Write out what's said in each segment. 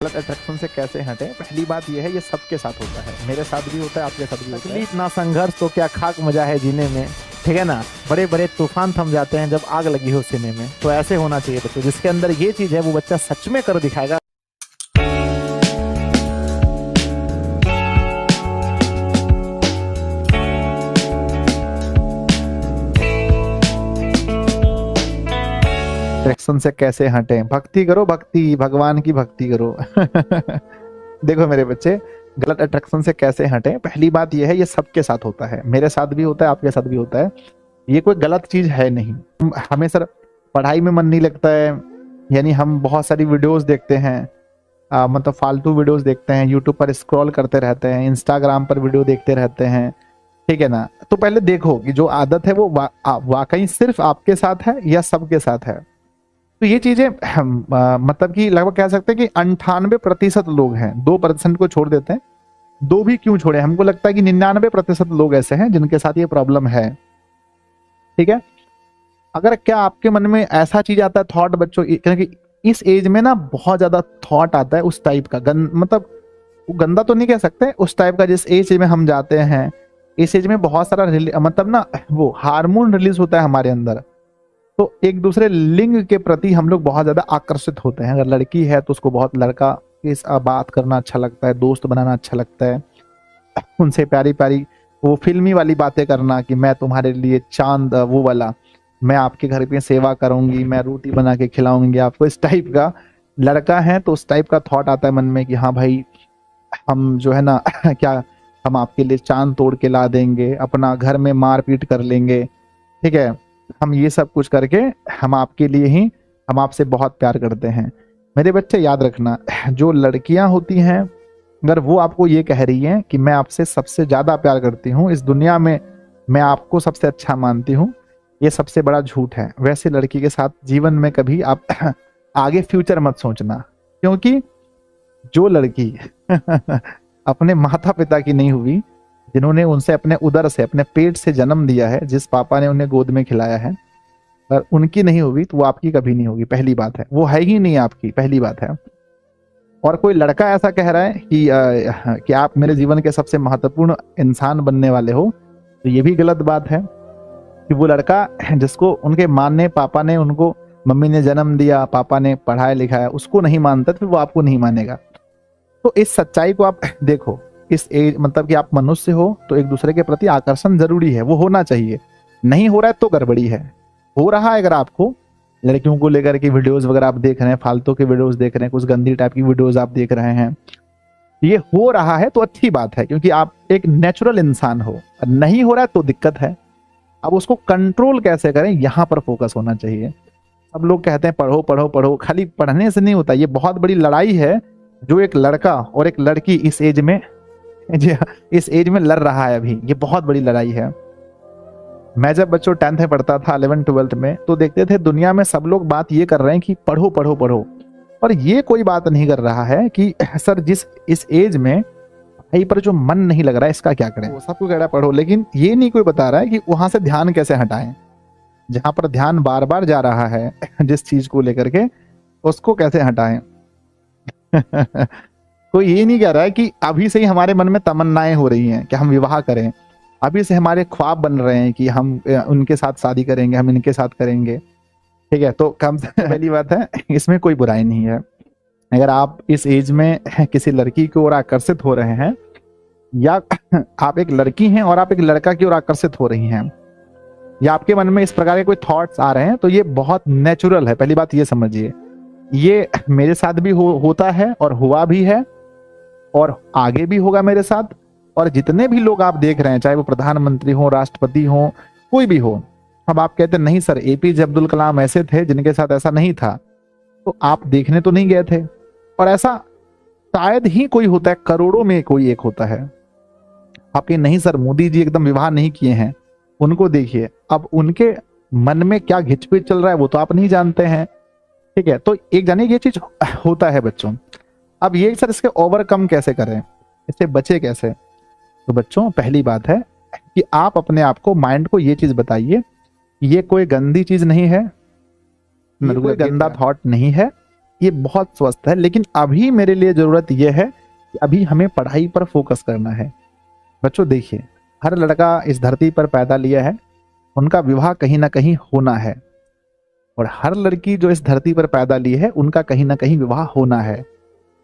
गलत अट्रैक्शन से कैसे हटें। पहली बात यह है, ये सबके साथ होता है, मेरे साथ भी होता है, आपके साथ भी होता है। इतना संघर्ष तो क्या खाक मजा है जीने में, ठीक है ना। बड़े बड़े तूफान थम जाते हैं जब आग लगी हो सीने में। तो ऐसे होना चाहिए बच्चों, जिसके अंदर ये चीज है वो बच्चा सच में कर दिखाएगा। अट्रैक्शन से कैसे हटें। भक्ति करो, भक्ति, भगवान की भक्ति करो। देखो मेरे बच्चे, गलत अट्रैक्शन से कैसे हटें। पहली बात यह है, ये सबके साथ होता है, मेरे साथ भी होता है, आपके साथ भी होता है। ये कोई गलत चीज है नहीं। हमें सर पढ़ाई में मन नहीं लगता है, यानी हम बहुत सारी वीडियोस देखते हैं, मतलब फालतू वीडियोस देखते हैं, यूट्यूब पर स्क्रॉल करते रहते हैं, इंस्टाग्राम पर वीडियो देखते रहते हैं, ठीक है ना। तो पहले देखो कि जो आदत है वो वाकई सिर्फ आपके साथ है या सबके साथ है। तो ये चीजें मतलब कि लगभग कह सकते हैं कि 98% लोग हैं, 2% को छोड़ देते हैं। 2 भी क्यों छोड़े, हमको लगता है कि 99% लोग ऐसे हैं जिनके साथ ये प्रॉब्लम है, ठीक है। अगर क्या आपके मन में ऐसा चीज आता है थॉट बच्चों, क्योंकि इस एज में ना बहुत ज्यादा थॉट आता है उस टाइप का, मतलब गंदा तो नहीं कह सकते, उस टाइप का जिस एज में हम जाते हैं। इस एज में बहुत सारा मतलब ना वो हार्मोन रिलीज होता है हमारे अंदर। तो एक दूसरे लिंग के प्रति हम लोग बहुत ज्यादा आकर्षित होते हैं। अगर लड़की है तो उसको बहुत लड़का के बात करना अच्छा लगता है, दोस्त बनाना अच्छा लगता है, उनसे प्यारी प्यारी वो फिल्मी वाली बातें करना कि मैं तुम्हारे लिए चांद, वो वाला, मैं आपके घर पे सेवा करूंगी, मैं रोटी बना के खिलाऊंगी आपको। इस टाइप का लड़का है तो उस टाइप का थॉट आता है मन में कि हाँ भाई, हम जो है ना क्या, हम आपके लिए चांद तोड़ के ला देंगे, अपना घर में मार पीट कर लेंगे, ठीक है। हम ये सब कुछ करके हम आपके लिए ही, हम आपसे बहुत प्यार करते हैं। मेरे बच्चे याद रखना, जो लड़कियां होती हैं अगर वो आपको ये कह रही हैं कि मैं आपसे सबसे ज्यादा प्यार करती हूँ इस दुनिया में, मैं आपको सबसे अच्छा मानती हूँ, ये सबसे बड़ा झूठ है। वैसे लड़की के साथ जीवन में कभी आप आगे फ्यूचर मत सोचना, क्योंकि जो लड़की अपने माता पिता की नहीं हुई, जिन्होंने उनसे अपने उदर से, अपने पेट से जन्म दिया है, जिस पापा ने उन्हें गोद में खिलाया है, और उनकी नहीं होगी तो वो आपकी कभी नहीं होगी। पहली बात है, वो है ही नहीं आपकी, पहली बात है। और कोई लड़का ऐसा कह रहा है कि आप मेरे जीवन के सबसे महत्वपूर्ण इंसान बनने वाले हो, तो ये भी गलत बात है। कि वो लड़का जिसको उनके माँ ने, पापा ने, उनको मम्मी ने जन्म दिया, पापा ने पढ़ाया लिखाया, उसको नहीं मानता तो वो आपको नहीं मानेगा। तो इस सच्चाई को आप देखो, इस एज मतलब कि आप मनुष्य हो तो एक दूसरे के प्रति आकर्षण जरूरी है, वो होना चाहिए। नहीं हो रहा है तो गड़बड़ी है। हो रहा है अगर आपको लड़कियों को लेकर के वीडियोस वगैरह आप देख रहे हैं, फालतू के वीडियोस देख रहे हैं, कुछ गंदी टाइप की वीडियोस आप देख रहे हैं, ये हो रहा है तो अच्छी बात है, क्योंकि आप एक नेचुरल इंसान हो। नहीं हो रहा है तो दिक्कत है। अब उसको कंट्रोल कैसे करें, यहाँ पर फोकस होना चाहिए। सब लोग कहते हैं पढ़ो पढ़ो पढ़ो, खाली पढ़ने से नहीं होता। ये बहुत बड़ी लड़ाई है जो एक लड़का और एक लड़की इस एज में लड़ रहा है अभी। ये बहुत बड़ी लड़ाई है। मैं जब बच्चों 10th में पढ़ता था, 11th 12th में, तो देखते थे दुनिया में सब लोग बात ये कर रहे हैं कि पढ़ो पढ़ो पढ़ो, और ये कोई बात नहीं कर रहा है कि सर जिस इस एज में पढ़ाई पर जो मन नहीं लग रहा है इसका क्या करें। वो सबको कह रहा है पढ़ो, लेकिन ये नहीं कोई बता रहा है कि वहां से ध्यान कैसे हटाएं। जहां पर ध्यान बार बार जा रहा है जिस चीज को लेकर के, उसको कैसे हटाएं। कोई ये नहीं कह रहा है कि अभी से ही हमारे मन में तमन्नाएं हो रही हैं कि हम विवाह करें, अभी से हमारे ख्वाब बन रहे हैं कि हम उनके साथ शादी करेंगे, हम इनके साथ करेंगे, ठीक है। तो कम से पहली बात है, इसमें कोई बुराई नहीं है। अगर आप इस एज में किसी लड़की की ओर आकर्षित हो रहे हैं, या आप एक लड़की हैं और आप एक लड़का की ओर आकर्षित हो रही हैं, या आपके मन में इस प्रकार के कोई थॉट्स आ रहे हैं, तो ये बहुत नेचुरल है। पहली बात ये समझिए, ये मेरे साथ भी होता है और हुआ भी है और आगे भी होगा मेरे साथ। और जितने भी लोग आप देख रहे हैं, चाहे वो प्रधानमंत्री हो, राष्ट्रपति हो, कोई भी हो, अब आप कहते नहीं सर एपीजे अब्दुल कलाम ऐसे थे जिनके साथ ऐसा नहीं था, तो आप देखने तो नहीं गए थे। और ऐसा शायद ही कोई होता है, करोड़ों में कोई एक होता है। आप ये नहीं सर मोदी जी एकदम विवाह नहीं किए हैं, उनको देखिए। अब उनके मन में क्या घिचपिच चल रहा है वो तो आप नहीं जानते हैं, ठीक है। तो एक जानिए ये चीज होता है बच्चों। अब ये सर इसके ओवरकम कैसे करें, इससे बचे कैसे। तो बच्चों पहली बात है कि आप अपने आप को, माइंड को ये चीज बताइए, ये कोई गंदी चीज नहीं है, कोई गंदा थॉट नहीं है, ये बहुत स्वस्थ है, लेकिन अभी मेरे लिए जरूरत ये है कि अभी हमें पढ़ाई पर फोकस करना है। बच्चों देखिए, हर लड़का इस धरती पर पैदा लिया है, उनका विवाह कहीं ना कहीं होना है, और हर लड़की जो इस धरती पर पैदा ली है उनका कहीं ना कहीं विवाह होना है।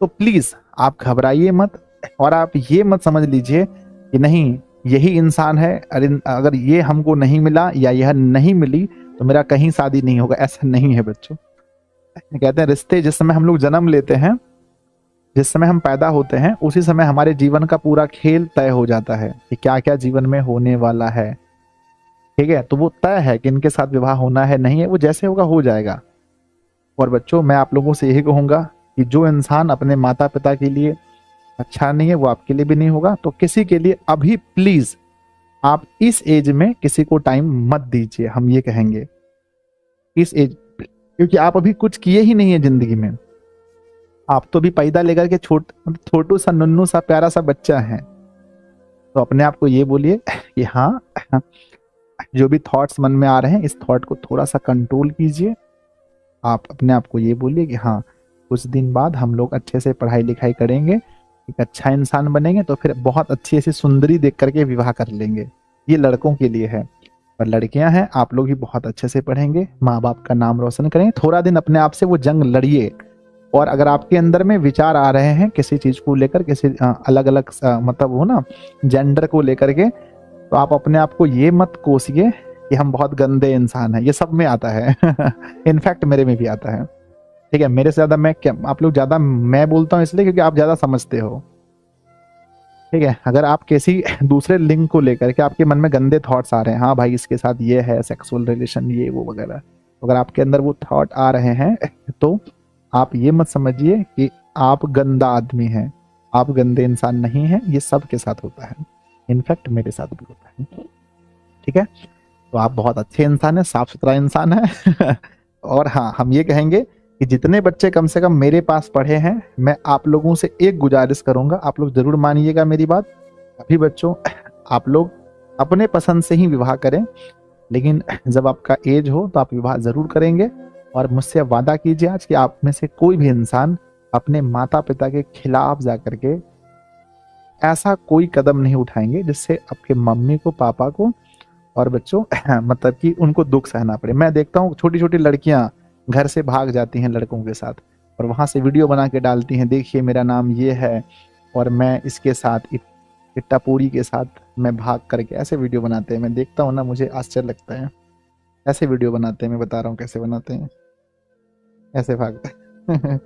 तो प्लीज आप घबराइए मत, और आप ये मत समझ लीजिए कि नहीं यही इंसान है, अगर ये हमको नहीं मिला या यह नहीं मिली तो मेरा कहीं शादी नहीं होगा। ऐसा नहीं है बच्चों। कहते हैं रिश्ते जिस समय हम लोग जन्म लेते हैं, जिस समय हम पैदा होते हैं, उसी समय हमारे जीवन का पूरा खेल तय हो जाता है कि क्या क्या जीवन में होने वाला है। ठीक है, तो वो तय है कि इनके साथ विवाह होना है नहीं है, वो जैसे होगा हो जाएगा। और बच्चों मैं आप लोगों से यही कहूंगा कि जो इंसान अपने माता पिता के लिए अच्छा नहीं है वो आपके लिए भी नहीं होगा। तो किसी के लिए अभी प्लीज आप इस एज में किसी को टाइम मत दीजिए, हम ये कहेंगे इस एज, क्योंकि आप अभी कुछ किए ही नहीं है जिंदगी में। आप तो भी पैदा लेकर के छोटू सा नन्नू सा प्यारा सा बच्चा है। तो अपने आप को ये बोलिए कि हाँ, जो भी थॉट्स मन में आ रहे हैं इस थॉट को थोड़ा सा कंट्रोल कीजिए। आप अपने आप को ये बोलिए कि हाँ कुछ दिन बाद हम लोग अच्छे से पढ़ाई लिखाई करेंगे, एक अच्छा इंसान बनेंगे, तो फिर बहुत अच्छी ऐसी सुंदरी देख करके विवाह कर लेंगे। ये लड़कों के लिए है। पर लड़कियां हैं, आप लोग भी बहुत अच्छे से पढ़ेंगे, माँ बाप का नाम रोशन करेंगे। थोड़ा दिन अपने आप से वो जंग लड़िए। और अगर आपके अंदर में विचार आ रहे हैं किसी चीज को लेकर, किसी अलग अलग मतलब हो ना जेंडर को लेकर के, तो आप अपने आप को ये मत कोसिए कि हम बहुत गंदे इंसान हैं। ये सब में आता है इनफैक्ट मेरे में भी आता है। ठीक है, मेरे से ज्यादा मैं क्या, आप लोग ज्यादा मैं बोलता हूँ इसलिए क्योंकि आप ज्यादा समझते हो। ठीक है, अगर आप किसी दूसरे लिंग को लेकर के आपके मन में गंदे थॉट्स आ रहे हैं, हाँ भाई इसके साथ ये है सेक्सुअल रिलेशन ये वो वगैरह, अगर आपके अंदर वो थॉट आ रहे हैं तो आप ये मत समझिए कि आप गंदा आदमी हैं, आप गंदे इंसान नहीं हैं। ये सब के साथ होता है, इनफैक्ट मेरे साथ भी होता है। ठीक है, तो आप बहुत अच्छे इंसान हैं, साफ सुथरा इंसान है और हाँ हम ये कहेंगे कि जितने बच्चे कम से कम मेरे पास पढ़े हैं, मैं आप लोगों से एक गुजारिश करूंगा, आप लोग जरूर मानिएगा मेरी बात। अभी बच्चों आप लोग अपने पसंद से ही विवाह करें, लेकिन जब आपका एज हो तो आप विवाह जरूर करेंगे। और मुझसे वादा कीजिए आज कि आप में से कोई भी इंसान अपने माता पिता के खिलाफ जा करके ऐसा कोई कदम नहीं उठाएंगे जिससे आपके मम्मी को, पापा को और बच्चों मतलब कि उनको दुख सहना पड़े। मैं देखता हूँ छोटी छोटी लड़कियां घर से भाग जाती हैं लड़कों के साथ, और वहां से वीडियो बना के डालती हैं, देखिए मेरा नाम ये है और मैं इसके साथ इट्टा पूरी के साथ मैं भाग करके, ऐसे वीडियो बनाते हैं। मैं देखता हूँ ना, मुझे आश्चर्य लगता है। ऐसे वीडियो बनाते हैं, मैं बता रहा हूँ कैसे बनाते हैं, ऐसे भागते हैं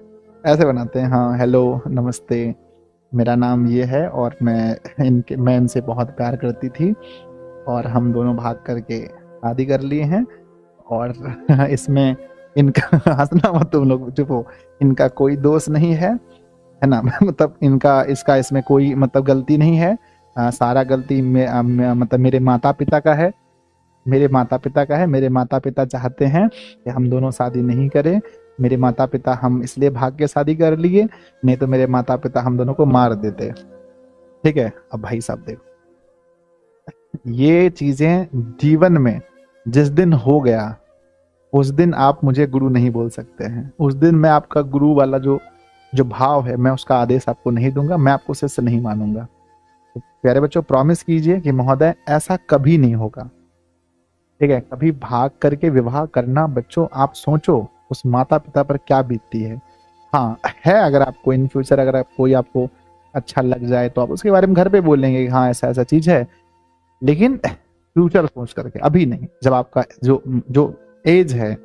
ऐसे बनाते हैं, हाँ हेलो नमस्ते मेरा नाम ये है और मैं इनसे बहुत प्यार करती थी और हम दोनों भाग करके शादी कर लिए हैं, और इसमें इनका हंसना मत तुम लोग, चुप हो, इनका कोई दोष नहीं है ना मतलब इसका इसमें कोई मतलब गलती नहीं है। सारा गलती मतलब मेरे माता पिता का है, मेरे माता पिता का है। मेरे माता पिता चाहते हैं कि हम दोनों शादी नहीं करें। मेरे माता पिता हम इसलिए भाग के शादी कर लिए, नहीं तो मेरे माता पिता हम दोनों को मार देते। ठीक है, अब भाई साहब देखो, ये चीजें जीवन में जिस दिन हो गया उस दिन आप मुझे गुरु नहीं बोल सकते हैं। उस दिन मैं आपका गुरु वाला जो जो भाव है, मैं उसका आदेश आपको नहीं दूंगा, मैं आपको शिष्य नहीं मानूंगा। तो प्यारे बच्चों प्रॉमिस कीजिए कि महोदय ऐसा कभी नहीं होगा। ठीक है, कभी भाग करके विवाह करना, बच्चों आप सोचो उस माता पिता पर क्या बीतती है। हाँ है, अगर आपको इन फ्यूचर अगर कोई आपको अच्छा लग जाए तो आप उसके बारे में घर पे बोलेंगे कि हाँ ऐसा ऐसा चीज है, लेकिन फ्यूचर सोच करके, अभी नहीं। जब आपका जो जो एज है,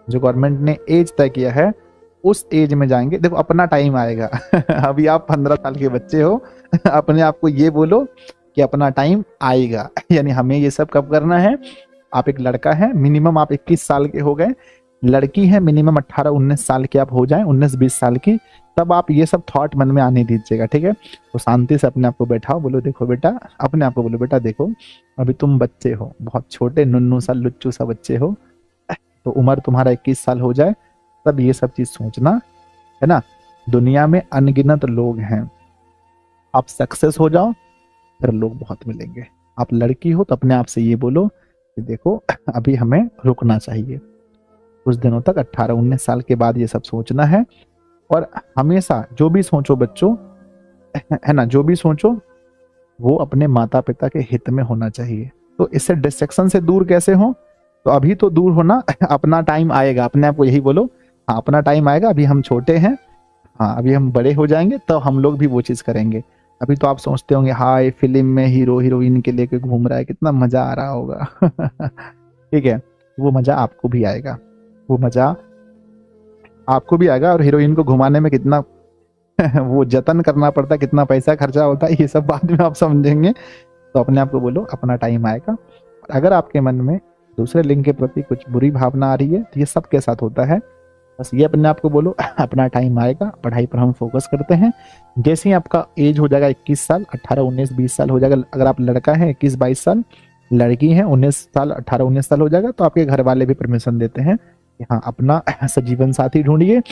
जो गवर्नमेंट ने एज तय किया है, उस एज में जाएंगे। देखो अपना टाइम आएगा अभी आप 15 साल के बच्चे हो अपने आप को ये बोलो कि अपना टाइम आएगा यानी हमें ये सब कब करना है। आप एक लड़का है, मिनिमम आप 21 साल के हो गए, लड़की है मिनिमम 18-19 साल के आप हो जाएं, 19-20 साल की, तब आप ये सब थॉट मन में आने दीजिएगा। ठीक है, तो शांति से अपने आप को बैठाओ, बोलो देखो बेटा, अपने आप को बोलो बेटा देखो अभी तुम बच्चे हो, बहुत छोटे नुन्नू सा लुच्चू सा बच्चे हो, तो उम्र तुम्हारा 21 साल हो जाए तब ये सब चीज सोचना है ना। दुनिया में अनगिनत लोग हैं, आप सक्सेस हो जाओ फिर लोग बहुत मिलेंगे। आप लड़की हो तो अपने आप से ये बोलो कि देखो अभी हमें रुकना चाहिए कुछ दिनों तक, 18-19 साल के बाद ये सब सोचना है। और हमेशा जो भी सोचो बच्चों, है ना, जो भी सोचो वो अपने माता पिता के हित में होना चाहिए। तो इससे डिस्ट्रैक्शन से दूर कैसे हो? तो अभी तो दूर होना, अपना टाइम आएगा, अपने आप को यही बोलो, हाँ अपना टाइम आएगा, अभी हम छोटे हैं, हाँ अभी हम बड़े हो जाएंगे तो हम लोग भी वो चीज करेंगे। अभी तो आप सोचते होंगे हाय फिल्म में हीरो हीरोइन के लेके घूम रहा है, कितना मजा आ रहा होगा। ठीक है, वो मजा आपको भी आएगा, वो मजा आपको भी आएगा। और हीरोइन को घुमाने में कितना वो जतन करना पड़ता है, कितना पैसा खर्चा होता है, ये सब बाद में आप समझेंगे। तो अपने आप को बोलो अपना टाइम आएगा। और अगर आपके मन में दूसरे लिंग के प्रति कुछ बुरी भावना आ रही है तो ये सबके साथ होता है, बस ये अपने आप को बोलो अपना टाइम आएगा, पढ़ाई पर हम फोकस करते हैं। जैसे ही आपका एज हो जाएगा 21 साल, 18 19 20 साल हो जाएगा, अगर आप लड़का है 21 22 साल, लड़की है 19 साल 18 19 साल हो जाएगा, तो आपके घर वाले भी परमिशन देते हैं कि हाँ अपना सजीवन साथी ढूंढिए,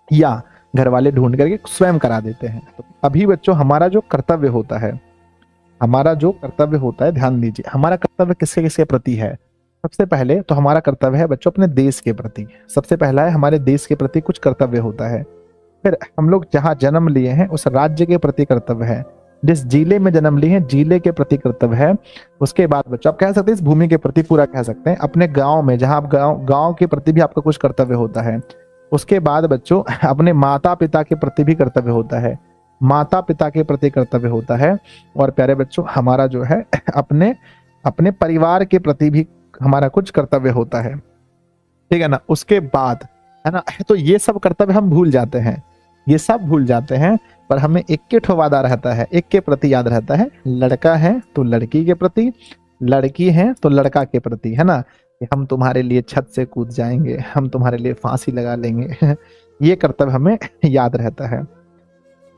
या घर वाले ढूंढ करके स्वयं करा देते हैं। तो अभी बच्चों हमारा जो कर्तव्य होता है, हमारा जो कर्तव्य होता है, ध्यान दीजिए हमारा कर्तव्य किसके किसके प्रति है। सबसे पहले तो हमारा कर्तव्य है बच्चों अपने देश के प्रति। सबसे पहला है हमारे देश के प्रति कुछ कर्तव्य होता है। फिर हम लोग जहाँ जन्म लिए हैं उस राज्य के प्रति कर्तव्य है। जिस जिले में जन्म लिए हैं जिले के प्रति कर्तव्य है। उसके बाद बच्चों आप कह सकते हैं इस भूमि के प्रति पूरा कह सकते हैं। अपने गांव में जहाँ आप गांव के प्रति भी आपका कुछ कर्तव्य होता है। उसके बाद बच्चों अपने माता पिता के प्रति भी कर्तव्य होता है, माता पिता के प्रति कर्तव्य होता है। और प्यारे बच्चों हमारा जो है अपने अपने परिवार के प्रति भी हमारा कुछ कर्तव्य होता है, ठीक है ना। उसके बाद है ना, तो ये सब कर्तव्य हम भूल जाते हैं, ये सब भूल जाते हैं, पर हमें एक के ठो वादा रहता है, एक के प्रति याद रहता है। लड़का है तो लड़की के प्रति, लड़की है तो लड़का के प्रति, है ना, कि हम तुम्हारे लिए छत से कूद जाएंगे, हम तुम्हारे लिए फांसी लगा लेंगे। ये कर्तव्य हमें याद रहता है,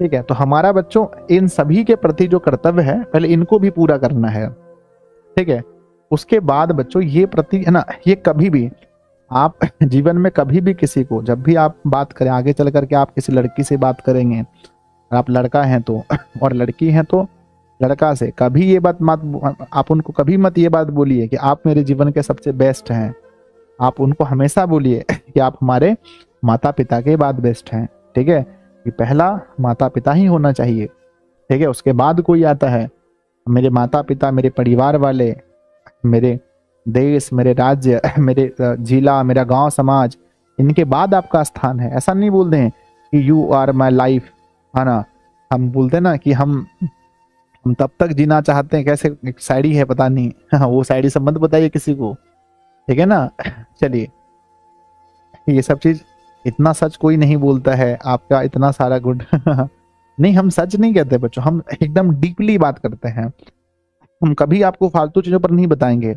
ठीक है। तो हमारा बच्चों इन सभी के प्रति जो कर्तव्य है पहले इनको भी पूरा करना है, ठीक है। उसके बाद बच्चों ये प्रति है ना, ये कभी भी आप जीवन में कभी भी किसी को जब भी आप बात करें, आगे चल करके आप किसी लड़की से बात करेंगे, आप लड़का हैं तो और लड़की हैं तो लड़का से कभी ये बात मत, आप उनको कभी मत ये बात बोलिए कि आप मेरे जीवन के सबसे बेस्ट हैं। आप उनको हमेशा बोलिए कि आप हमारे माता पिता के बाद बेस्ट हैं, ठीक है। कि पहला माता पिता ही होना चाहिए, ठीक है। उसके बाद कोई आता है, मेरे माता पिता, मेरे परिवार वाले, मेरे देश, मेरे राज्य, मेरे जिला, मेरा गांव समाज, इनके बाद आपका स्थान है। ऐसा नहीं बोलते हैं कि यू आर माई लाइफ, है ना। हम बोलते हैं ना कि हम तब तक जीना चाहते हैं, कैसे एक शायरी है पता नहीं, वो शायरी सब मत बताइए किसी को, ठीक है ना। चलिए ये सब चीज, इतना सच कोई नहीं बोलता है, आपका इतना सारा गुड नहीं, हम सच नहीं कहते बच्चों, हम एकदम डीपली बात करते हैं। हम कभी आपको फालतू चीजों पर नहीं बताएंगे।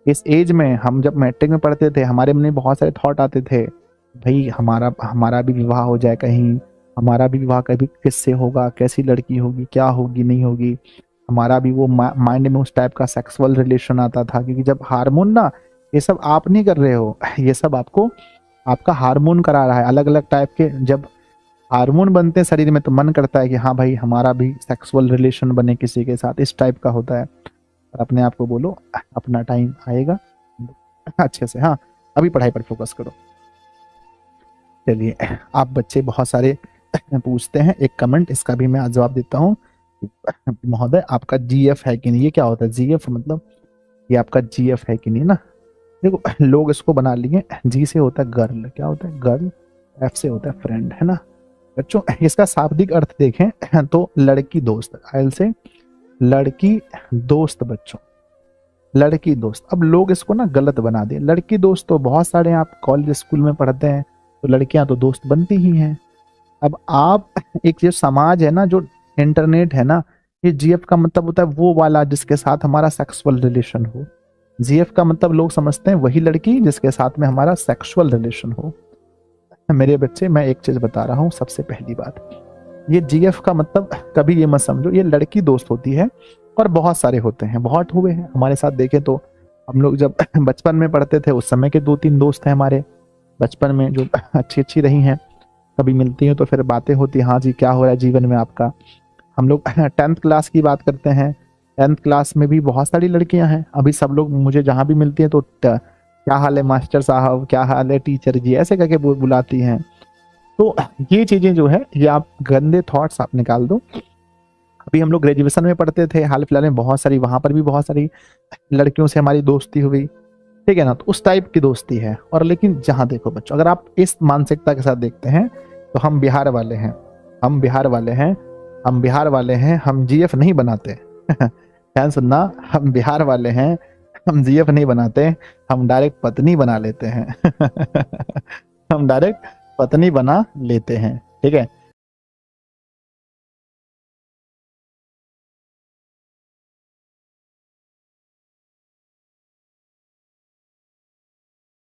इस एज में हम जब मैट्रिक में पढ़ते थे हमारे मन में बहुत सारे थॉट आते थे, भाई हमारा भी विवाह हो जाए कहीं, हमारा भी विवाह कभी किससे होगा, कैसी लड़की होगी, क्या होगी नहीं होगी। हमारा भी वो माइंड में उस टाइप का सेक्सुअल रिलेशन आता था, क्योंकि जब हार्मोन ना, ये सब आप नहीं कर रहे हो, ये सब आपको आपका हार्मोन करा रहा है। अलग अलग टाइप के जब हार्मोन बनते हैं शरीर में तो मन करता है कि हाँ भाई हमारा भी सेक्सुअल रिलेशन बने किसी के साथ, इस टाइप का होता है। और अपने आप को बोलो अपना टाइम आएगा अच्छे से। हाँ अभी पढ़ाई पर फोकस करो। चलिए आप बच्चे बहुत सारे पूछते हैं, एक कमेंट इसका भी मैं जवाब देता हूँ। महोदय आपका जीएफ है कि नहीं, ये क्या होता है जीएफ, मतलब ये आपका जीएफ है कि नहीं ना। देखो लोग इसको बना लिए, जी से होता है गर्ल, क्या होता है गर्ल, एफ से होता है फ्रेंड, है ना बच्चों। इसका शाब्दिक अर्थ देखें तो लड़की दोस्त, आयल से लड़की दोस्त बच्चों, लड़की दोस्त। अब लोग इसको ना गलत बना दिए, लड़की दोस्त तो बहुत सारे आप कॉलेज स्कूल में पढ़ते हैं तो लड़कियां तो दोस्त बनती ही हैं। अब आप एक जो समाज है ना, जो इंटरनेट है ना, ये जीएफ का मतलब होता है वो वाला जिसके साथ हमारा सेक्सुअल रिलेशन हो। जीएफ का मतलब लोग समझते हैं वही लड़की जिसके साथ में हमारा सेक्सुअल रिलेशन हो। मेरे बच्चे मैं एक चीज बता रहा हूँ, सबसे पहली बात, ये जीएफ का मतलब कभी ये मत समझो ये लड़की दोस्त होती है, और बहुत सारे होते हैं, बहुत हुए हैं हमारे साथ। देखें तो हम लोग जब बचपन में पढ़ते थे उस समय के 2-3 दोस्त हैं हमारे बचपन में जो अच्छी अच्छी रही हैं, कभी मिलती हैं तो फिर बातें होती, हाँ जी क्या हो रहा है जीवन में आपका। हम लोग 10th क्लास की बात करते हैं, 10th क्लास में भी बहुत सारी लड़कियां हैं। अभी सब लोग मुझे जहाँ भी मिलती हैं तो क्या हाल है मास्टर साहब, क्या हाल है टीचर जी, ऐसे करके बुलाती हैं। तो ये चीजें जो है, ये आप गंदे थॉट्स आप निकाल दो। अभी हम लोग ग्रेजुएशन में पढ़ते थे, हाल फिलहाल में बहुत सारी, वहां पर भी बहुत सारी लड़कियों से हमारी दोस्ती हुई, ठीक है ना, तो उस टाइप की दोस्ती है। और लेकिन जहां देखो बच्चों, अगर आप इस मानसिकता के साथ देखते हैं तो हम बिहार वाले हैं, हम बिहार वाले हैं, हम बिहार वाले हैं, हम जीएफ नहीं बनाते। ध्यान सुनना, हम बिहार वाले हैं, हम जीएफ नहीं बनाते, हम डायरेक्ट पत्नी बना लेते हैं। हम डायरेक्ट पत्नी बना लेते हैं, ठीक है।